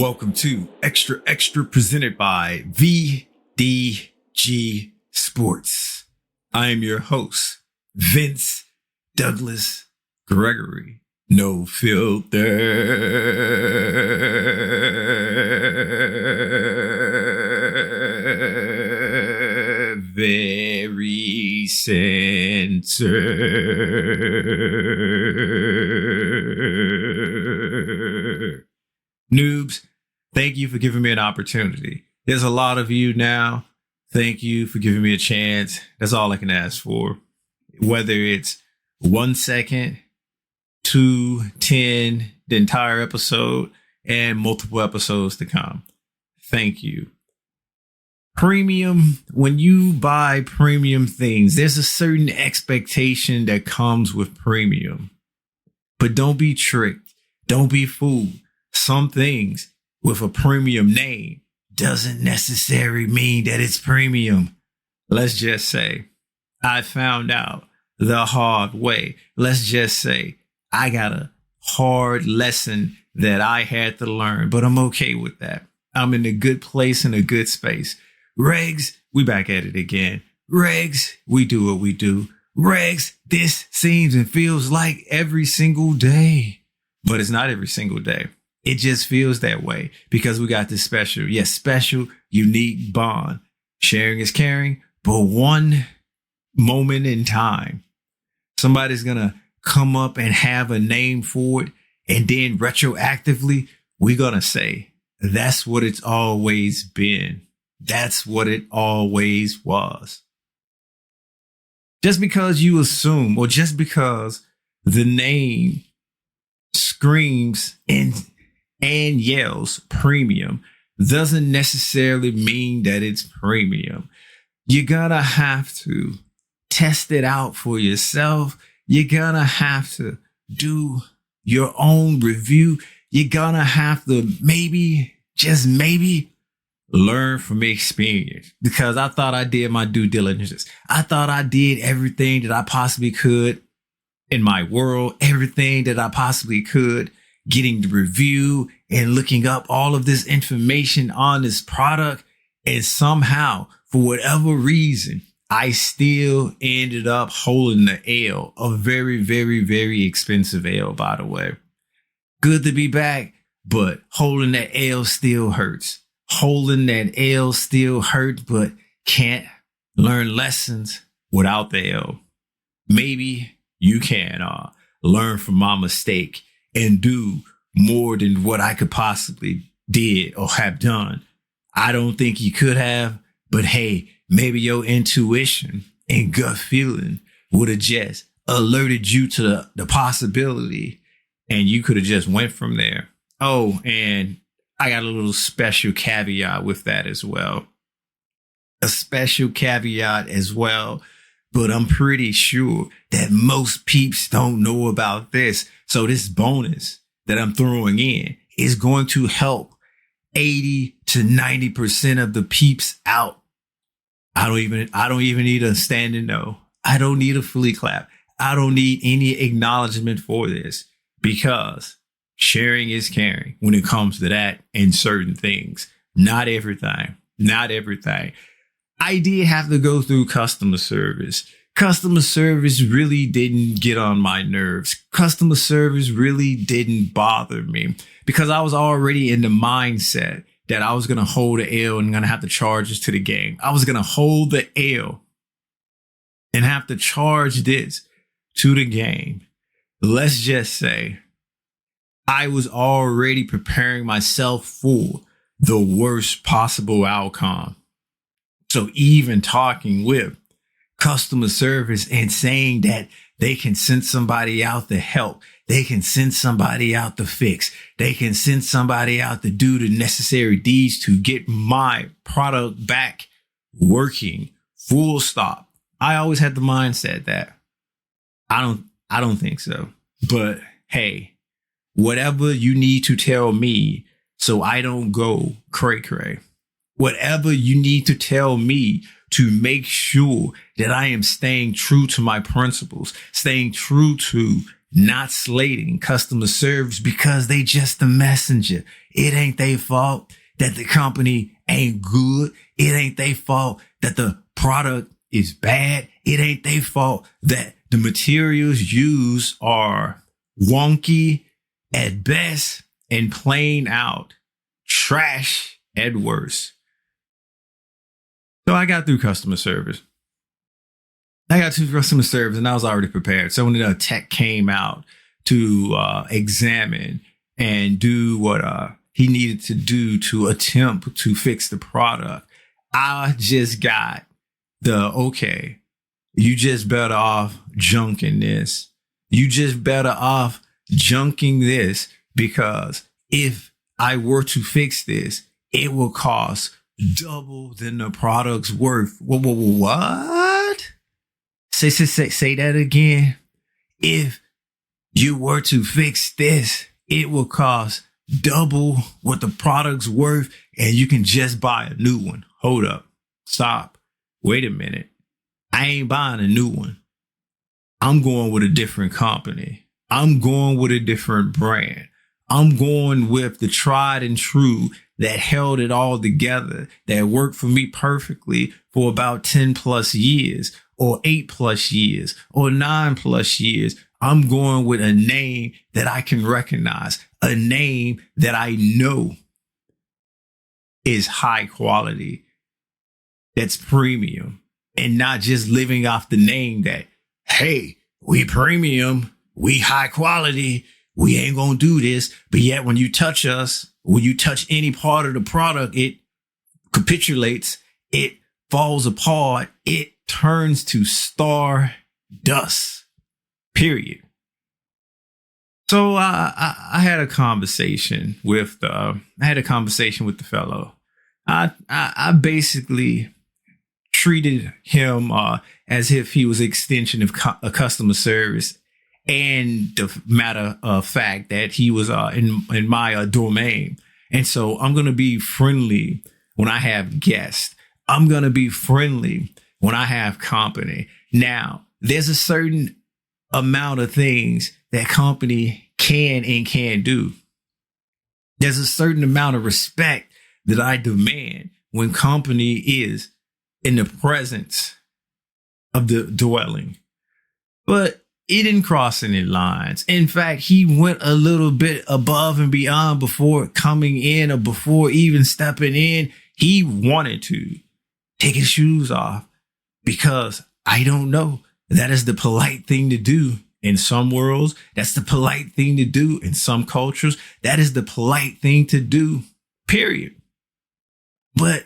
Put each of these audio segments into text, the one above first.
Welcome to Xtra presented by VDG Sports. I am your host, Vince Douglas Gregory. No filter. Very censored. Noobs, thank you for giving me an opportunity. There's a lot of you now. Thank you for giving me a chance. That's all I can ask for. Whether it's 1 second, 2, 10, the entire episode, and multiple episodes to come. Thank you. Premium, when you buy premium things, there's a certain expectation that comes with premium. But don't be tricked. Don't be fooled. Some things with a premium name doesn't necessarily mean that it's premium. Let's just say I found out the hard way. Let's just say I got a hard lesson that I had to learn, but I'm okay with that. I'm in a good place, in a good space. Regs, we back at it again. Regs, we do what we do. Regs, this seems and feels like every single day, but it's not every single day. It just feels that way because we got this special, unique bond. Sharing is caring, but one moment in time, somebody's going to come up and have a name for it. And then retroactively, we're going to say, that's what it's always been. That's what it always was. Just because you assume, or just because the name screams and yells premium doesn't necessarily mean that it's premium. You're gonna have to test it out for yourself. You're gonna have to do your own review. You're gonna have to maybe, just maybe, learn from experience, because I thought I did my due diligence. I thought I did everything that I possibly could in my world, everything that I possibly could, getting the review and looking up all of this information on this product. And somehow, for whatever reason, I still ended up holding the L, a very, very, very expensive L, by the way. Good to be back, but holding that L still hurts. Holding that L still hurts, but can't learn lessons without the L. Maybe you can learn from my mistake and do more than what I could possibly did or have done. I don't think you could have, but hey, maybe your intuition and gut feeling would have just alerted you to the possibility, and you could have just went from there. Oh, and I got a little special caveat with that as well. A special caveat as well. But I'm pretty sure that most peeps don't know about this. So this bonus that I'm throwing in is going to help 80 to 90% of the peeps out. I don't even need a standing no. I don't need a fully clap. I don't need any acknowledgement for this, because sharing is caring when it comes to that and certain things. Not everything. I did have to go through customer service. Customer service really didn't get on my nerves. Customer service really didn't bother me, because I was already in the mindset that I was going to hold the L and going to have to charge this to the game. I was going to hold the L and have to charge this to the game. Let's just say I was already preparing myself for the worst possible outcome. So even talking with customer service and saying that they can send somebody out to help, they can send somebody out to fix, they can send somebody out to do the necessary deeds to get my product back working, full stop. I always had the mindset that I don't think so. But hey, whatever you need to tell me so I don't go cray-cray. Whatever you need to tell me to make sure that I am staying true to my principles, staying true to not slating customer service because they just the messenger. It ain't their fault that the company ain't good. It ain't their fault that the product is bad. It ain't their fault that the materials used are wonky at best and plain out trash at worst. So I got through customer service. I got to customer service and I was already prepared. So when the tech came out to examine and do what he needed to do to attempt to fix the product, I just got okay, you just better off junking this. You just better off junking this because if I were to fix this, it will cost double than the product's worth. What? Say that again. If you were to fix this, it will cost double what the product's worth and you can just buy a new one. Hold up. Stop. Wait a minute. I ain't buying a new one. I'm going with a different company. I'm going with a different brand. I'm going with the tried and true that held it all together, that worked for me perfectly for about 10 plus years or 8 plus years or 9 plus years. I'm going with a name that I can recognize, a name that I know is high quality, that's premium, and not just living off the name that, hey, we premium, we high quality, we ain't gonna do this. But yet when you touch us, when you touch any part of the product, it capitulates, it falls apart, it turns to star dust, period. So I had a conversation with the fellow. I basically treated him as if he was an extension of a customer service, and the matter of fact that he was in my domain. And so I'm going to be friendly when I have guests. I'm going to be friendly when I have company. Now, there's a certain amount of things that company can and can't do. There's a certain amount of respect that I demand when company is in the presence of the dwelling. But he didn't cross any lines. In fact, he went a little bit above and beyond before coming in or before even stepping in. He wanted to take his shoes off because I don't know. That is the polite thing to do in some worlds. That's the polite thing to do in some cultures. That is the polite thing to do, period. But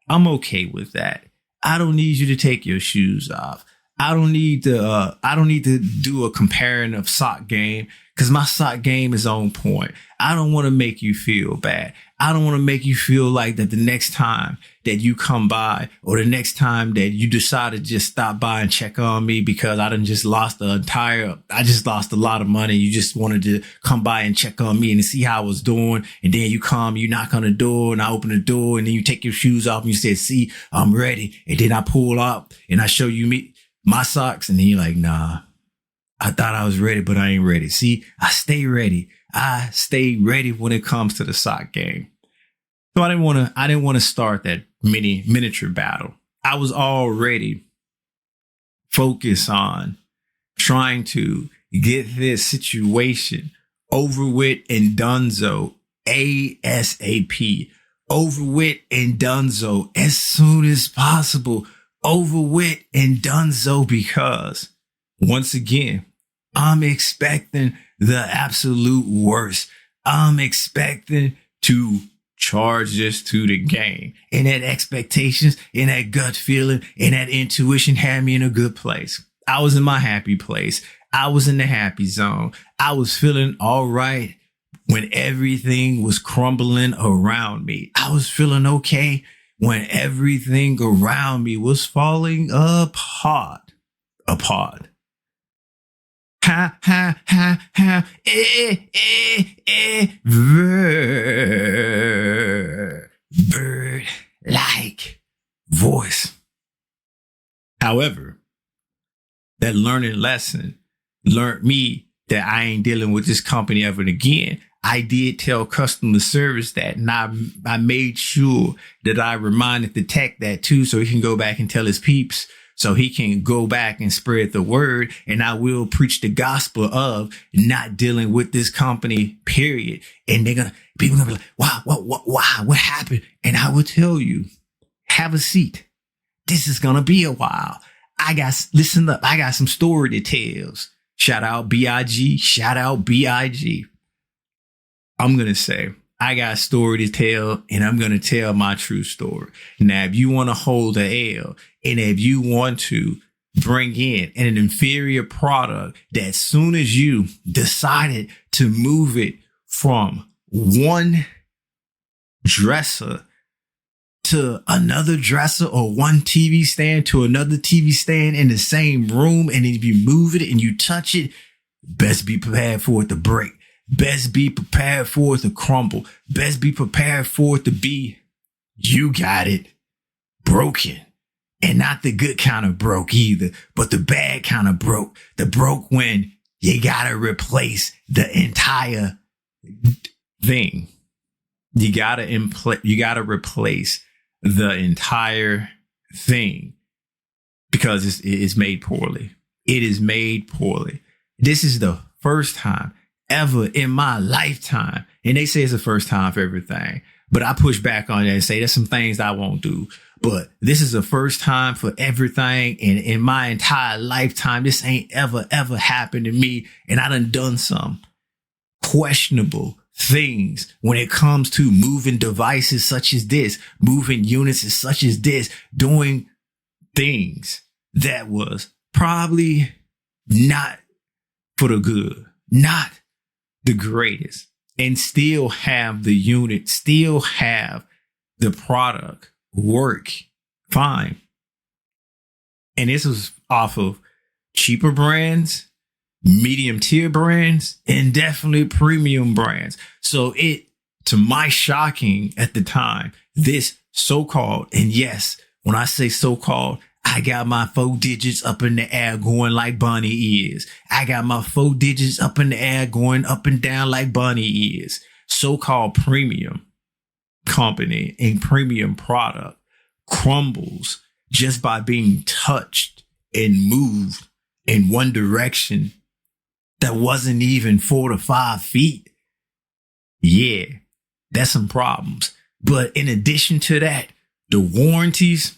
I'm okay with that. I don't need you to take your shoes off. I don't need to do a comparing of sock game because my sock game is on point. I don't want to make you feel bad. I don't want to make you feel like that the next time that you come by or the next time that you decide to just stop by and check on me because I just lost a lot of money. You just wanted to come by and check on me and see how I was doing. And then you come, you knock on the door and I open the door and then you take your shoes off and you say, see, I'm ready. And then I pull up and I show you my socks. And then you're like, nah, I thought I was ready, but I ain't ready. See, I stay ready. I stay ready when it comes to the sock game. So I didn't want to start that miniature battle. I was already focused on trying to get this situation over with and donezo ASAP, over with and donezo as soon as possible, over with and donezo because once again, I'm expecting the absolute worst. I'm expecting to charge this to the game. And that expectations and that gut feeling and that intuition had me in a good place. I was in my happy place. I was in the happy zone. I was feeling all right when everything was crumbling around me. I was feeling okay when everything around me was falling apart. Ha, ha, ha, ha, bird-like voice. However, that learning lesson learned me that I ain't dealing with this company ever again. I did tell customer service that, and I made sure that I reminded the tech that too, so he can go back and tell his peeps, so he can go back and spread the word. And I will preach the gospel of not dealing with this company, period. And people gonna be like, wow, what happened? And I will tell you, have a seat. This is gonna be a while. Listen up. I got some story to tell. Shout out BIG. Shout out BIG. I'm going to say, I got a story to tell, and I'm going to tell my true story. Now, if you want to hold the L, and if you want to bring in an inferior product, that as soon as you decided to move it from one dresser to another dresser, or one TV stand to another TV stand in the same room, and if you move it and you touch it, best be prepared for it to break. Best be prepared for it to crumble. Best be prepared for it to be, you got it, broken. And not the good kind of broke either, but the bad kind of broke. The broke when you gotta replace the entire thing. You gotta replace the entire thing because it's made poorly. It is made poorly. This is the first time ever in my lifetime. And they say it's the first time for everything, but I push back on that and say there's some things I won't do. But this is the first time for everything. And in my entire lifetime, this ain't ever happened to me. And I done some questionable things when it comes to moving devices such as this, moving units such as this, doing things that was probably not for the good, not the greatest, and still have the unit, still have the product work fine. And this was off of cheaper brands, medium tier brands, and definitely premium brands. So to my shocking at the time, this so-called, and yes, when I say so-called, I got my 4 digits up in the air going like bunny ears. I got my 4 digits up in the air going up and down like bunny ears. So-called premium company and premium product crumbles just by being touched and moved in one direction that wasn't even 4 to 5 feet. Yeah, that's some problems. But in addition to that, the warranties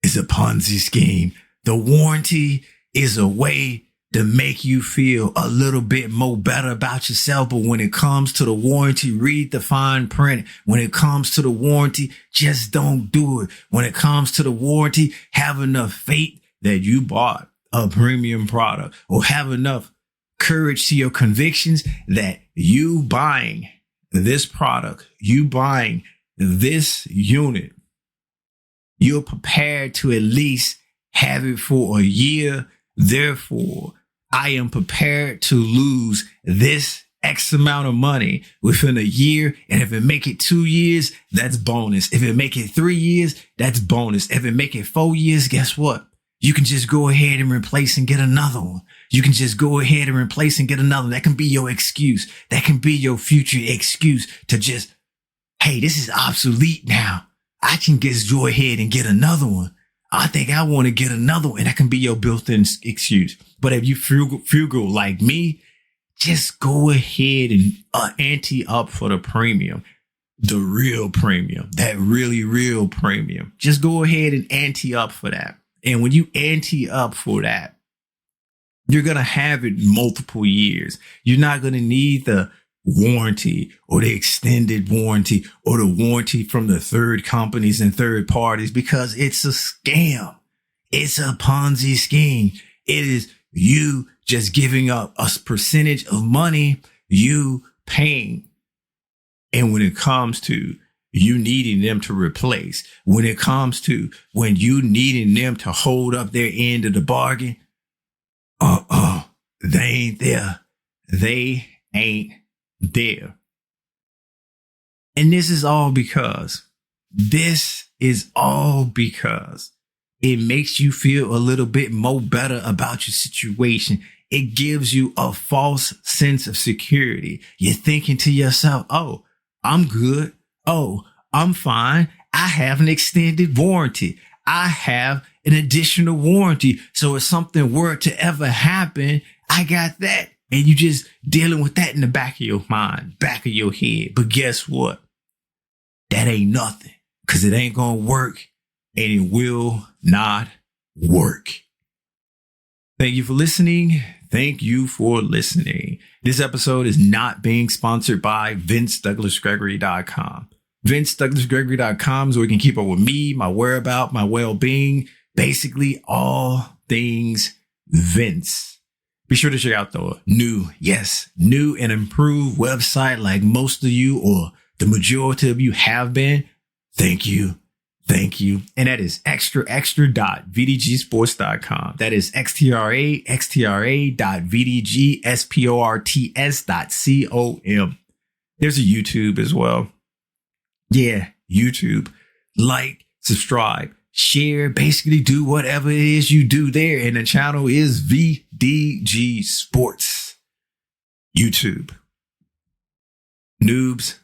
is a Ponzi scheme. The warranty is a way to make you feel a little bit more better about yourself. But when it comes to the warranty, read the fine print. When it comes to the warranty, just don't do it. When it comes to the warranty, have enough faith that you bought a premium product, or have enough courage to your convictions that you buying this product, you buying this unit, you're prepared to at least have it for a year. Therefore, I am prepared to lose this X amount of money within a year. And if it make it 2 years, that's bonus. If it make it 3 years, that's bonus. If it make it 4 years, guess what? You can just go ahead and replace and get another one. You can just go ahead and replace and get another one. That can be your excuse. That can be your future excuse to just, hey, this is obsolete now. I can just go ahead and get another one. I think I want to get another one. And that can be your built-in excuse. But if you frugal like me, just go ahead and ante up for the premium, the real premium, that really real premium. Just go ahead and ante up for that. And when you ante up for that, you're going to have it multiple years. You're not going to need the warranty or the extended warranty or the warranty from the third companies and third parties, because it's a scam. It's a Ponzi scheme. It is you just giving up a percentage of money you paying. And when it comes to you needing them to replace, when it comes to when you needing them to hold up their end of the bargain, they ain't there. They ain't there. And this is all because it makes you feel a little bit more better about your situation. it gives you a false sense of security. You're thinking to yourself, oh, I'm good. Oh, I'm fine. I have an extended warranty. I have an additional warranty. So if something were to ever happen, I got that. And you just dealing with that in the back of your mind, back of your head. But guess what? That ain't nothing, because it ain't going to work, and it will not work. Thank you for listening. Thank you for listening. This episode is not being sponsored by VinceDouglasGregory.com. VinceDouglasGregory.com is where you can keep up with me, my whereabouts, my well-being, basically all things Vince. Be sure to check out the new and improved website like most of you, or the majority of you, have been. Thank you. And that is extra.vdgsports.com. That is extra.vdgsports.com. There's a YouTube as well. Yeah, YouTube. Like, subscribe, share, basically do whatever it is you do there. And the channel is VDG Sports. YouTube. Noobs,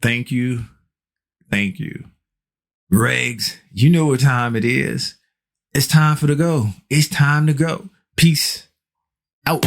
thank you. Regs, you know what time it is. It's time to go. Peace out.